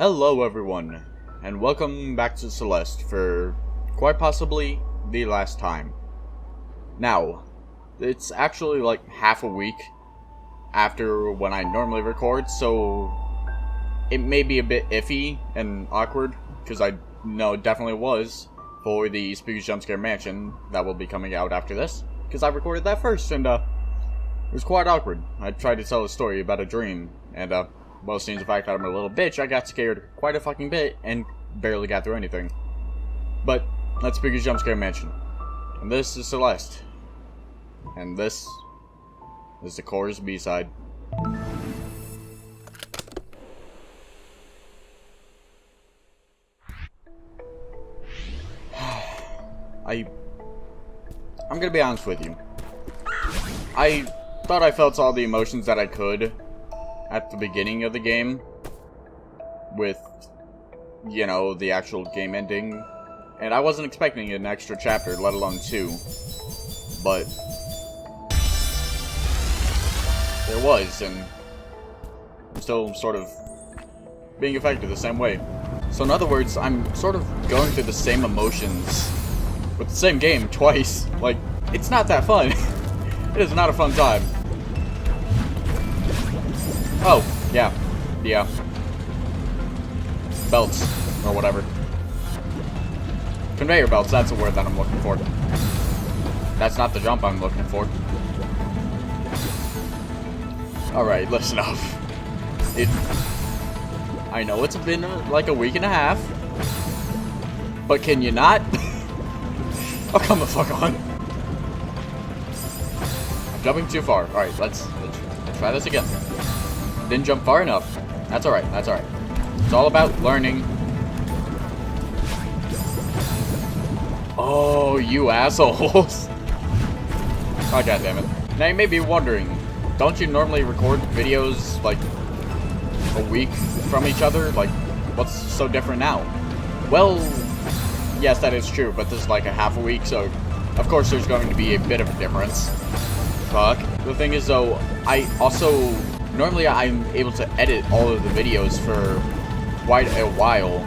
Hello everyone, and welcome back to Celeste for quite possibly the last time. Now, it's actually like half a week after when I normally record, so it may be a bit iffy and awkward, because I know it definitely was for the SteeleBar Mansion that will be coming out after this, because I recorded that first, and it was quite awkward. I tried to tell a story about a dream, and well, seeing the fact that I'm a little bitch, I got scared quite a fucking bit and barely got through anything. But let's begin SteeleBar Mansion. And this is Celeste. And this is the chorus B-side. I'm gonna be honest with you. I thought I felt all the emotions that I could at the beginning of the game with, you know, the actual game ending, and I wasn't expecting an extra chapter, let alone two, but there was, and I'm still sort of being affected the same way. So in other words, I'm sort of going through the same emotions with the same game twice. Like, it's not that fun. It is not a fun time. Oh, yeah. Belts, or whatever. Conveyor belts, that's the word that I'm looking for. That's not the jump I'm looking for. Alright, listen up. I know it's been like a week and a half, but can you not? Oh, come the fuck on. I'm jumping too far. Alright, let's try this again. Didn't jump far enough. That's alright, that's alright. It's all about learning. Oh, you assholes. Oh, goddammit. Now you may be wondering, don't you normally record videos like a week from each other? Like, what's so different now? Well, yes, that is true, but this is like a half a week, so of course there's going to be a bit of a difference. Fuck. The thing is though, normally I'm able to edit all of the videos for quite a while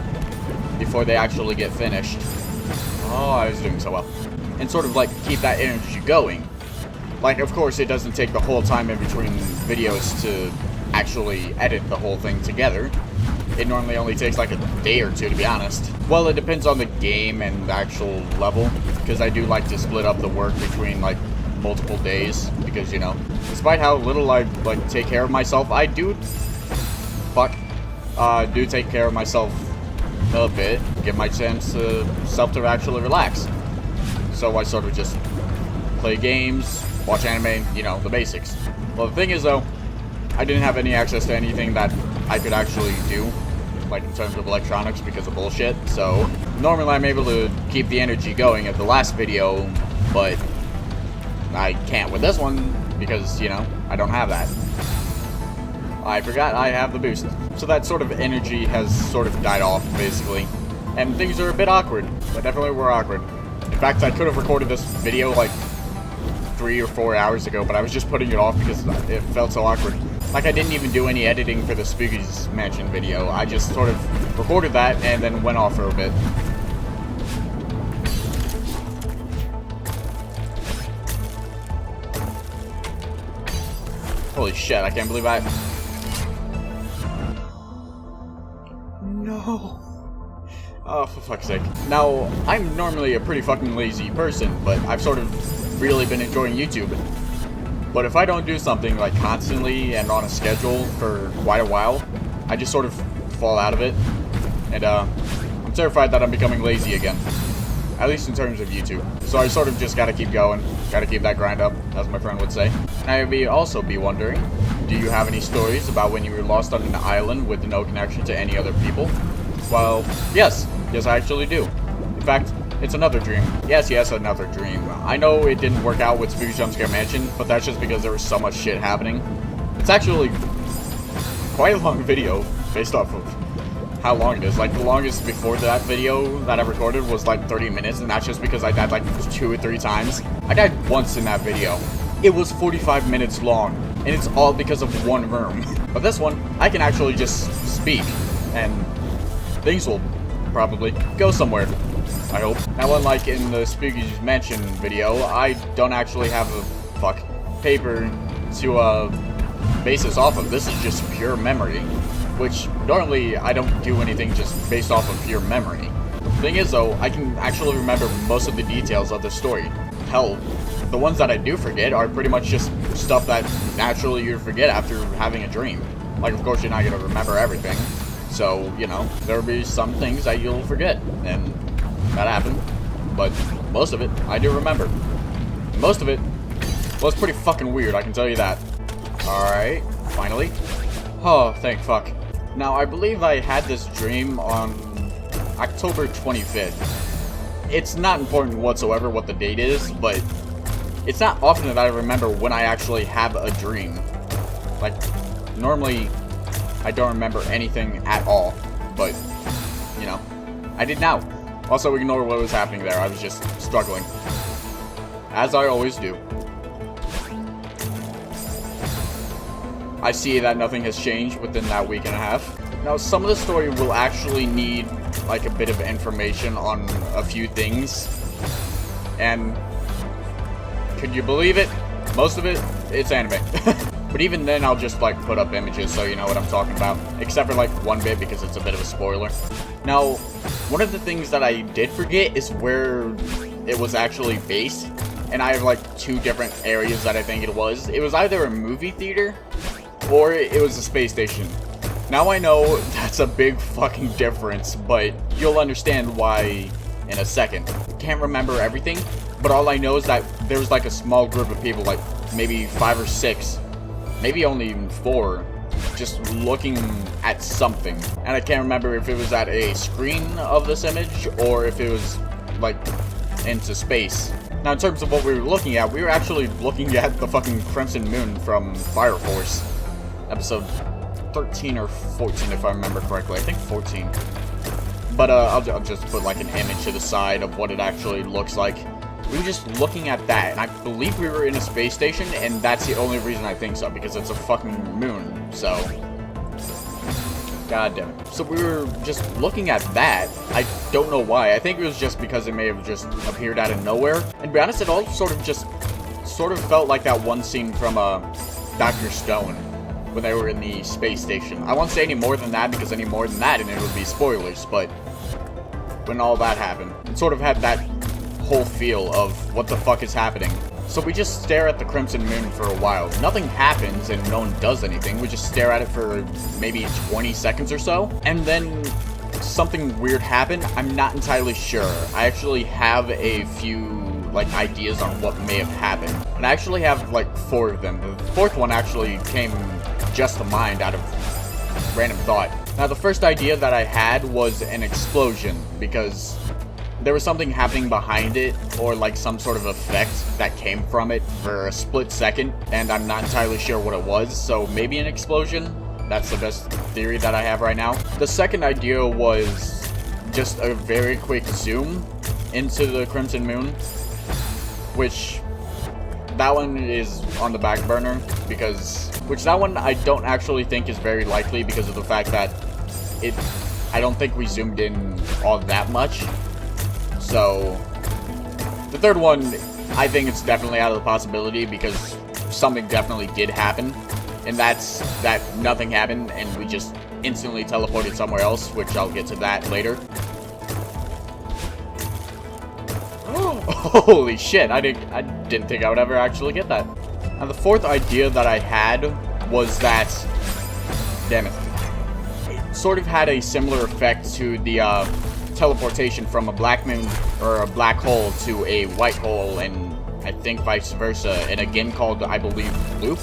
before they actually get finished. Oh, I was doing so well. And sort of like keep that energy going. Like, of course, it doesn't take the whole time in between videos to actually edit the whole thing together. It normally only takes like a day or two, to be honest. Well, it depends on the game and the actual level, because I do like to split up the work between like multiple days, because, you know, despite how little I like take care of myself, I do take care of myself a bit, give my self to actually relax. So I sort of just play games, watch anime, you know, the basics. Well, the thing is though, I didn't have any access to anything that I could actually do, like in terms of electronics, because of bullshit. So normally I'm able to keep the energy going at the last video, but I can't with this one because, you know, I don't have that. I forgot I have the boost. So that sort of energy has sort of died off, basically. And things are a bit awkward. They definitely were awkward. In fact, I could have recorded this video like 3 or 4 hours ago, but I was just putting it off because it felt so awkward. Like, I didn't even do any editing for the SteeleBar Mansion video. I just sort of recorded that and then went off for a bit. Holy shit, I can't believe I... No. Oh, for fuck's sake. Now, I'm normally a pretty fucking lazy person, but I've sort of really been enjoying YouTube. But if I don't do something like constantly and on a schedule for quite a while, I just sort of fall out of it. And I'm terrified that I'm becoming lazy again. At least in terms of YouTube. So I sort of just gotta keep going. Gotta keep that grind up, as my friend would say. Now you may also be wondering, do you have any stories about when you were lost on an island with no connection to any other people? Well, yes. Yes, I actually do. In fact, it's another dream. Yes, another dream. I know it didn't work out with SteeleBar Mansion, but that's just because there was so much shit happening. It's actually quite a long video, based off of how long it is. Like, the longest before that video that I recorded was like 30 minutes, and that's just because I died like 2 or 3 times. I died once in that video. It was 45 minutes long, and it's all because of one room. But this one, I can actually just speak, and things will probably go somewhere. I hope. Now, unlike in the Spooky's Mansion video, I don't actually have a paper to base this off of. This is just pure memory, which normally I don't do anything just based off of pure memory. Thing is though, I can actually remember most of the details of the story. Hell, the ones that I do forget are pretty much just stuff that naturally you forget after having a dream. Like, of course, you're not going to remember everything. So, you know, there'll be some things that you'll forget, and that happened. But most of it, I do remember. Most of it was pretty fucking weird, I can tell you that. Alright, finally. Oh, thank fuck. Now, I believe I had this dream on October 25th. It's not important whatsoever what the date is, but it's not often that I remember when I actually have a dream. Like, normally, I don't remember anything at all, but, you know, I did now. Also, ignore what was happening there, I was just struggling. As I always do. I see that nothing has changed within that week and a half. Now, some of the story will actually need, like, a bit of information on a few things. And, could you believe it? Most of it, it's anime. But even then, I'll just, like, put up images so you know what I'm talking about. Except for, like, one bit because it's a bit of a spoiler. Now, one of the things that I did forget is where it was actually based. And I have, like, two different areas that I think it was. It was either a movie theater or it was a space station. Now I know that's a big fucking difference, but you'll understand why in a second. Can't remember everything, but all I know is that there was like a small group of people, like maybe 5 or 6, maybe only even 4, just looking at something. And I can't remember if it was at a screen of this image or if it was like into space. Now, in terms of what we were looking at, we were actually looking at the fucking Crimson Moon from Fire Force. Episode 13 or 14, if I remember correctly. I think 14. But I'll just put like an image to the side of what it actually looks like. We were just looking at that, and I believe we were in a space station, and that's the only reason I think so, because it's a fucking moon, so... God damn it. So we were just looking at that. I don't know why. I think it was just because it may have just appeared out of nowhere. And to be honest, it all sort of felt like that one scene from Dr. Stone when they were in the space station. I won't say any more than that, because any more than that and it would be spoilers, but when all that happened, it sort of had that whole feel of what the fuck is happening. So we just stare at the Crimson Moon for a while. Nothing happens and no one does anything. We just stare at it for maybe 20 seconds or so. And then something weird happened. I'm not entirely sure. I actually have a few like ideas on what may have happened. And I actually have like 4 of them. The 4th one actually came just to mind out of random thought. Now, the first idea that I had was an explosion, because there was something happening behind it, or like some sort of effect that came from it for a split second, and I'm not entirely sure what it was, so maybe an explosion? That's the best theory that I have right now. The second idea was just a very quick zoom into the Crimson Moon, which that one is on the back burner, because that one I don't actually think is very likely, because of the fact that I don't think we zoomed in all that much. So, the third one, I think it's definitely out of the possibility, because something definitely did happen, and that's that nothing happened, and we just instantly teleported somewhere else, which I'll get to that later. Holy shit, I didn't think I would ever actually get that. Now, the 4th idea that I had was that, damn it, it sort of had a similar effect to the teleportation from a black moon or a black hole to a white hole, and I think vice versa, and again called, I believe, loop.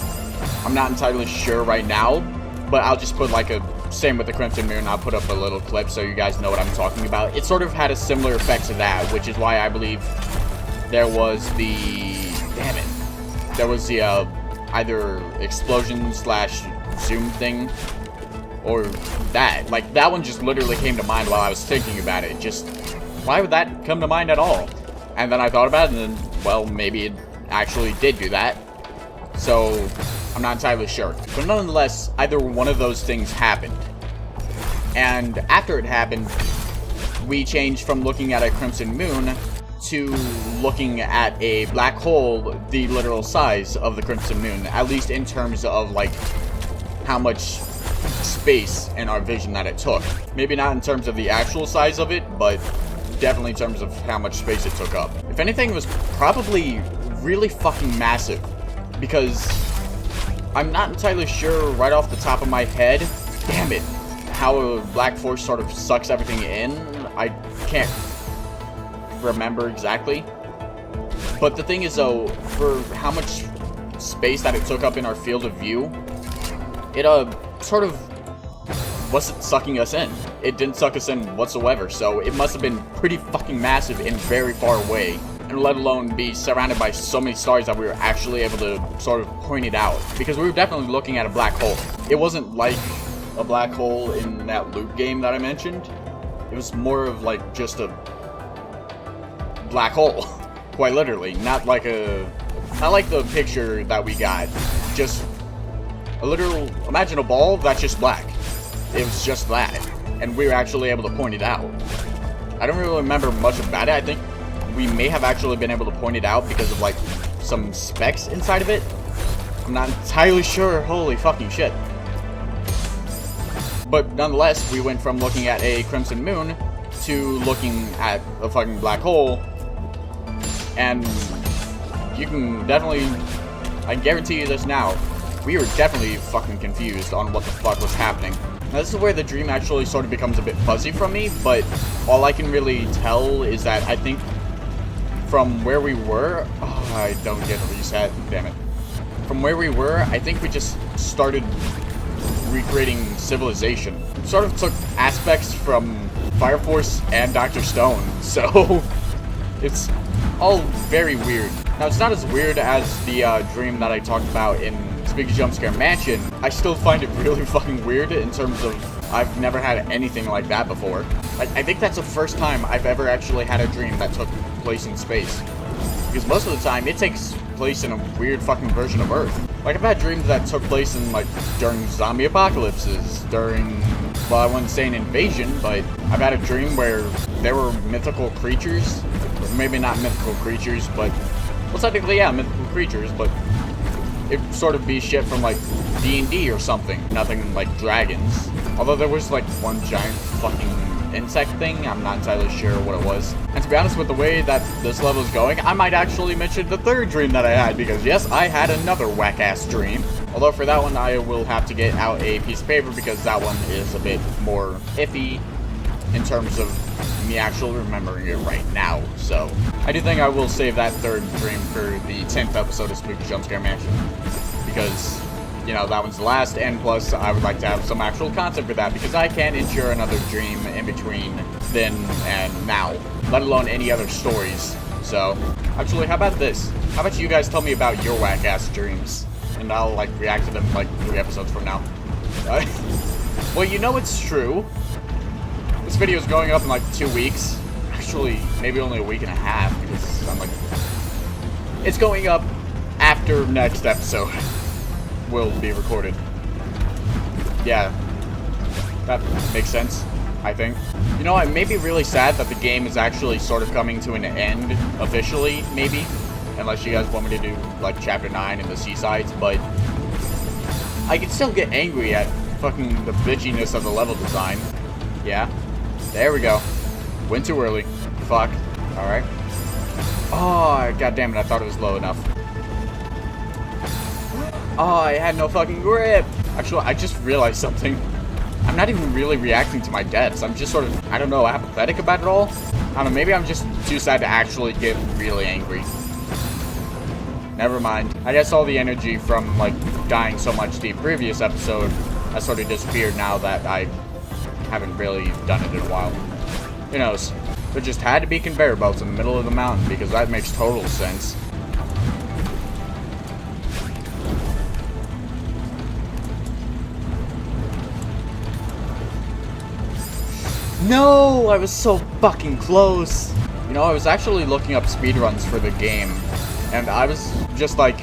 I'm not entirely sure right now, but I'll just put like a same with the Crimson Moon. I'll put up a little clip so you guys know what I'm talking about. It sort of had a similar effect to that, which is why I believe there was the either explosion / zoom thing, or that. Like, that one just literally came to mind while I was thinking about it. Just, why would that come to mind at all? And then I thought about it, and then, well, maybe it actually did do that. So, I'm not entirely sure. But nonetheless, either one of those things happened. And after it happened, we changed from looking at a crimson moon to looking at a black hole the literal size of the crimson moon, at least in terms of like how much space in our vision that it took. Maybe not in terms of the actual size of it, but definitely in terms of how much space it took up. If anything, it was probably really fucking massive, because I'm not entirely sure right off the top of my head, damn it, how a black force sort of sucks everything in. I can't remember exactly. But the thing is though, for how much space that it took up in our field of view, it sort of wasn't sucking us in. It didn't suck us in whatsoever, so it must have been pretty fucking massive and very far away, and let alone be surrounded by so many stars that we were actually able to sort of point it out, because we were definitely looking at a black hole. It wasn't like a black hole in that loot game that I mentioned. It was more of like just a black hole, quite literally. Not like the picture that we got. Just a literal, imagine a ball that's just black. It was just that, and we were actually able to point it out. I don't really remember much about it. I think we may have actually been able to point it out because of like some specks inside of it. I'm not entirely sure. Holy fucking shit. But nonetheless, we went from looking at a crimson moon to looking at a fucking black hole. And you can definitely, I guarantee you this now, we were definitely fucking confused on what the fuck was happening. Now this is where the dream actually sort of becomes a bit fuzzy from me, but all I can really tell is that I think from where we were, oh, I don't get a reset, damn it. From where we were, I think we just started recreating civilization. It sort of took aspects from Fire Force and Dr. Stone, so it's all very weird. Now it's not as weird as the dream that I talked about in SteeleBar Mansion. I still find it really fucking weird in terms of I've never had anything like that before. I think that's the first time I've ever actually had a dream that took place in space. Because most of the time it takes place in a weird fucking version of Earth. Like I've had dreams that took place in like during zombie apocalypses, during, well, I wouldn't say an invasion, but I've had a dream where there were mythical creatures. Maybe not mythical creatures, but, well, technically, yeah, mythical creatures, but it'd sort of be shit from like D&D or something. Nothing like dragons. Although there was like one giant fucking insect thing, I'm not entirely sure what it was. And to be honest, with the way that this level is going, I might actually mention the third dream that I had, because yes, I had another whack-ass dream. Although for that one, I will have to get out a piece of paper, because that one is a bit more iffy in terms of me actually remembering it right now. So I do think I will save that third dream for the 10th episode of SteeleBar Mansion, because, you know, that one's the last, and plus I would like to have some actual content for that, because I can't ensure another dream in between then and now, let alone any other stories. So actually, how about this? How about you guys tell me about your whack-ass dreams, and I'll like react to them like 3 episodes from now. Well, you know it's true. This video is going up in like 2 weeks. Actually, maybe only a week and a half, because I'm like, it's going up after next episode will be recorded. Yeah, that makes sense, I think. You know, I may be really sad that the game is actually sort of coming to an end officially, maybe, unless you guys want me to do like chapter 9 in the seasides, but I can still get angry at fucking the bitchiness of the level design. Yeah, there we go. Went too early. Fuck. Alright. Oh, god damn it, I thought it was low enough. Oh, I had no fucking grip. Actually, I just realized something. I'm not even really reacting to my deaths. I'm just sort of, I don't know, apathetic about it all. I don't know, maybe I'm just too sad to actually get really angry. Never mind. I guess all the energy from, like, dying so much the previous episode has sort of disappeared now that I haven't really done it in a while. Who knows? There just had to be conveyor belts in the middle of the mountain, because that makes total sense. No! I was so fucking close! You know, I was actually looking up speedruns for the game, and I was just like,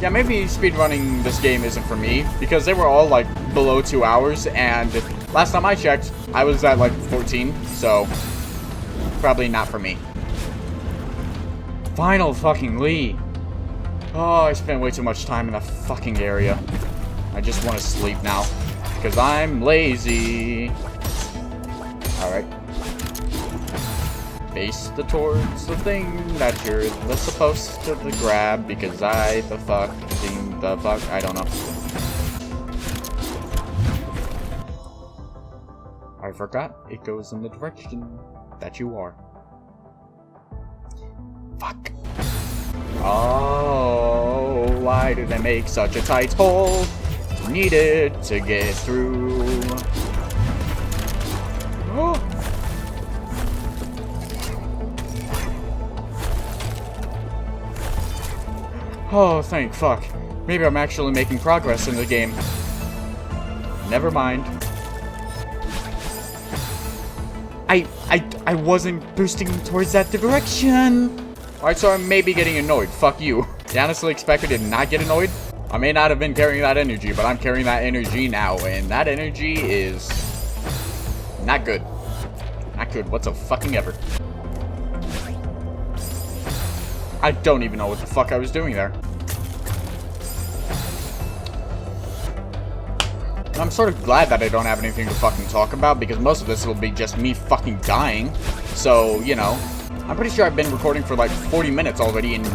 yeah, maybe speedrunning this game isn't for me, because they were all like below 2 hours, and Last time I checked, I was at like 14, so probably not for me. Final fucking Lee. Oh, I spent way too much time in that fucking area. I just want to sleep now, because I'm lazy. Alright. Face towards the thing that you're supposed to grab, because I don't know. I forgot it goes in the direction that you are. Fuck. Oh, why do they make such a tight hole? Needed to get through. Oh. Oh, thank fuck. Maybe I'm actually making progress in the game. Never mind. I wasn't boosting towards that direction. Alright, so I may be getting annoyed. Fuck you. You honestly expected to not get annoyed? I may not have been carrying that energy, but I'm carrying that energy now, and that energy is not good. Not good whatsoever. I don't even know what the fuck I was doing there. I'm sort of glad that I don't have anything to fucking talk about, because most of this will be just me fucking dying. So, you know, I'm pretty sure I've been recording for like 40 minutes already, and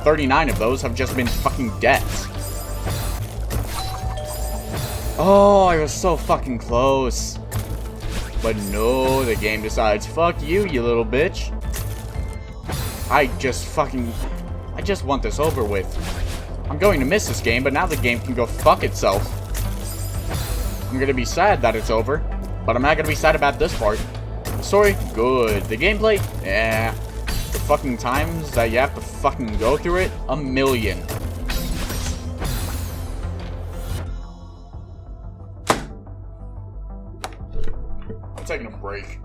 39 of those have just been fucking deaths. Oh, I was so fucking close. But no, the game decides, fuck you, you little bitch. I just want this over with. I'm going to miss this game, but now the game can go fuck itself. I'm gonna be sad that it's over, but I'm not gonna be sad about this part. The story, good. The gameplay, yeah. The fucking times that you have to fucking go through it, a million. I'm taking a break.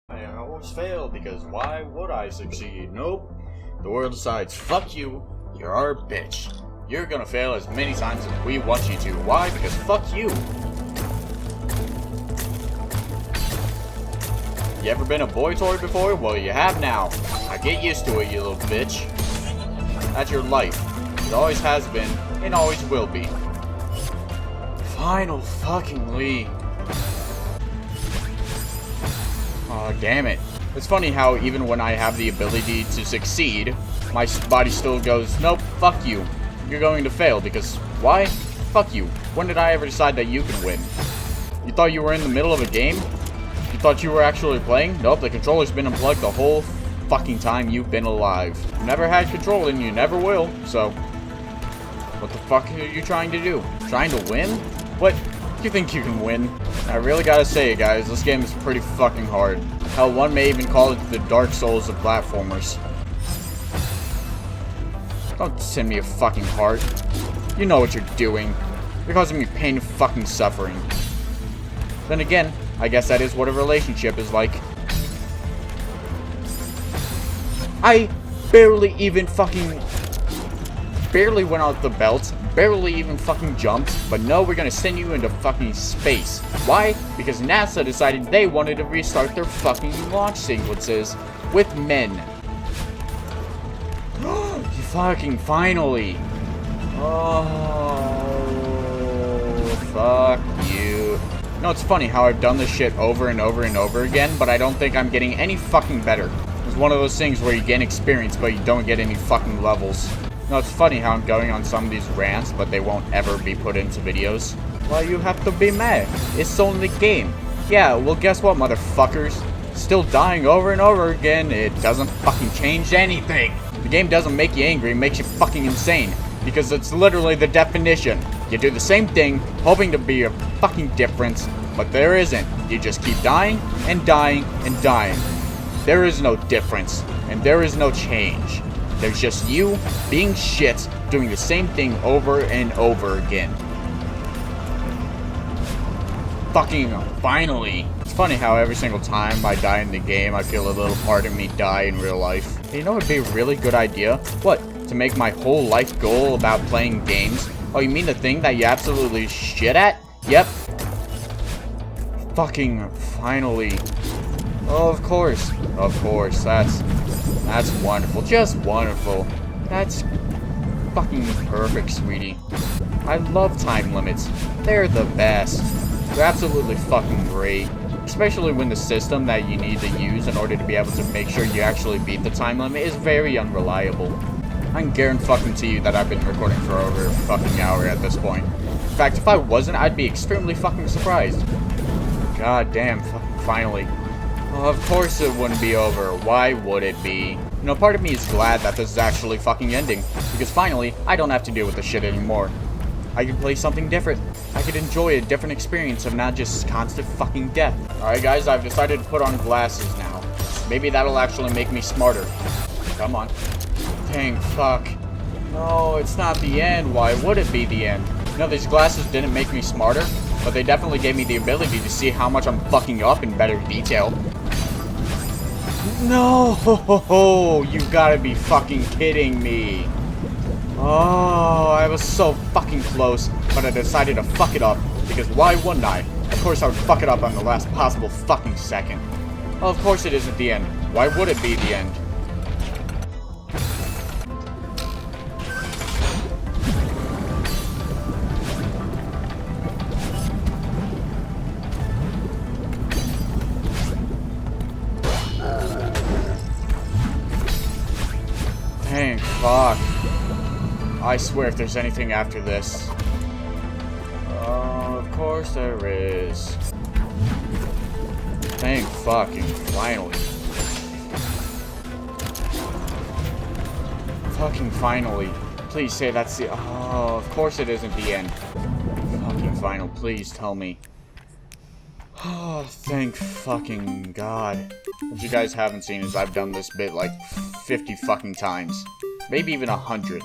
I always fail, because why would I succeed? Nope. The world decides, fuck you, you're our bitch. You're gonna fail as many times as we want you to. Why? Because fuck you. You ever been a boy toy before? Well, you have now. Now get used to it, you little bitch. That's your life. It always has been, and always will be. Final fucking Lee. Oh, damn it. It's funny how even when I have the ability to succeed, my body still goes, nope, fuck you. You're going to fail, because why? Fuck you. When did I ever decide that you can win? You thought you were in the middle of a game? You thought you were actually playing? Nope, the controller's been unplugged the whole fucking time you've been alive. You never had control and you never will, so what the fuck are you trying to do? Trying to win? What? You think you can win? I really gotta say, guys, this game is pretty fucking hard. Hell, one may even call it the Dark Souls of platformers. Don't send me a fucking heart. You know what you're doing. You're causing me pain and fucking suffering. Then again, I guess that is what a relationship is like. I barely went out the belt, barely even fucking jumped, but no, we're gonna send you into fucking space. Why? Because NASA decided they wanted to restart their fucking launch sequences with men. Fucking finally. Oh, fuck you. You know, it's funny how I've done this shit over and over and over again, but I don't think I'm getting any fucking better. It's one of those things where you gain experience, but you don't get any fucking levels. You know, it's funny how I'm going on some of these rants, but they won't ever be put into videos. Well, you have to be mad. It's only the game. Yeah, well, guess what, motherfuckers? Still dying over and over again, it doesn't fucking change anything. The game doesn't make you angry, it makes you fucking insane. Because it's literally the definition. You do the same thing, hoping to be a fucking difference, but there isn't. You just keep dying, and dying, and dying. There is no difference, and there is no change. There's just you being shit, doing the same thing over and over again. Fucking finally. It's funny how every single time I die in the game, I feel a little part of me die in real life. You know what would be a really good idea? What? To make my whole life goal about playing games? Oh, you mean the thing that you absolutely shit at? Yep. Fucking finally. Of course. Of course. That's wonderful. Just wonderful. That's fucking perfect, sweetie. I love time limits. They're the best. They're absolutely fucking great. Especially when the system that you need to use in order to be able to make sure you actually beat the time limit is very unreliable. I can guarantee you that I've been recording for over a fucking hour at this point. In fact, if I wasn't, I'd be extremely fucking surprised. God damn, fucking finally. Well, of course it wouldn't be over. Why would it be? You know, part of me is glad that this is actually fucking ending. Because finally, I don't have to deal with this shit anymore. I can play something different. I could enjoy a different experience of not just constant fucking death. Alright guys, I've decided to put on glasses now. Maybe that'll actually make me smarter. Come on. Dang, fuck. No, it's not the end. Why would it be the end? No, these glasses didn't make me smarter, but they definitely gave me the ability to see how much I'm fucking up in better detail. No! You gotta be fucking kidding me. Oh, I was so fucking close, but I decided to fuck it up, because why wouldn't I? Of course I would fuck it up on the last possible fucking second. Well, of course it isn't the end. Why would it be the end? Dang, fuck. I swear if there's anything after this. Oh, of course there is. Thank fucking finally. Fucking finally. Please say that's the... Oh, of course it isn't the end. Fucking final, please tell me. Oh, thank fucking God. What you guys haven't seen is I've done this bit like 50 fucking times. Maybe even 100.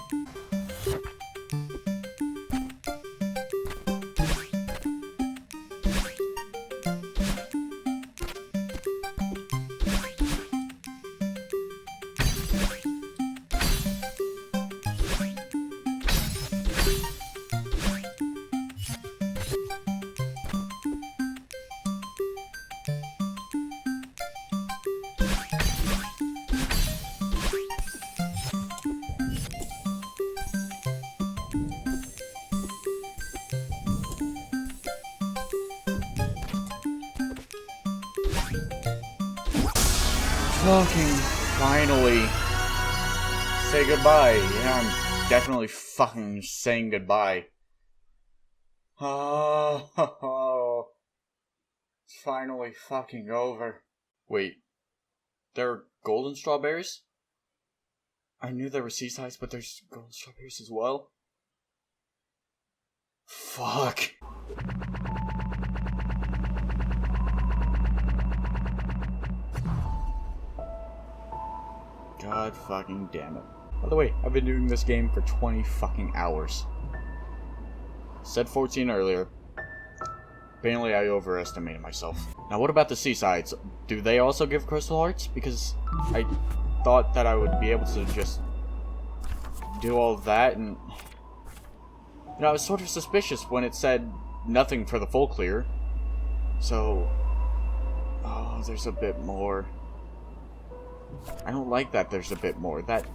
Fucking finally. Say goodbye. Yeah, I'm definitely fucking saying goodbye. Oh, it's finally fucking over. Wait, there are golden strawberries? I knew there were seasides, but there's golden strawberries as well? Fuck. God fucking damn it. By the way, I've been doing this game for 20 fucking hours. Said 14 earlier. Apparently I overestimated myself. Now what about the seasides? Do they also give crystal hearts? Because I thought that I would be able to just do all that and... You know, I was sort of suspicious when it said nothing for the full clear. So... Oh, there's a bit more. I don't like that there's a bit more. That...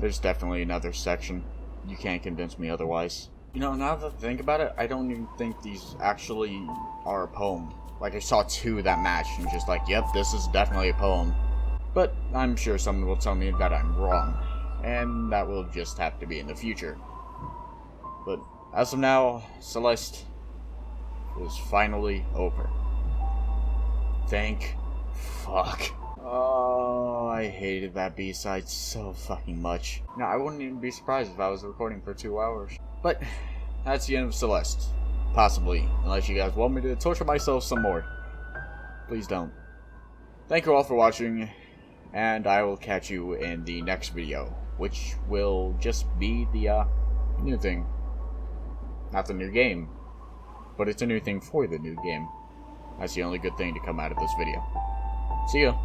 There's definitely another section. You can't convince me otherwise. You know, now that I think about it, I don't even think these actually are a poem. Like, I saw two that matched and just like, yep, this is definitely a poem. But I'm sure someone will tell me that I'm wrong. And that will just have to be in the future. But as of now, Celeste is finally over. Thank fuck. Oh, I hated that B-side so fucking much. Now, I wouldn't even be surprised if I was recording for 2 hours. But that's the end of Celeste. Possibly, unless you guys want me to torture myself some more. Please don't. Thank you all for watching, and I will catch you in the next video, which will just be the new thing. Not the new game, but it's a new thing for the new game. That's the only good thing to come out of this video. See ya.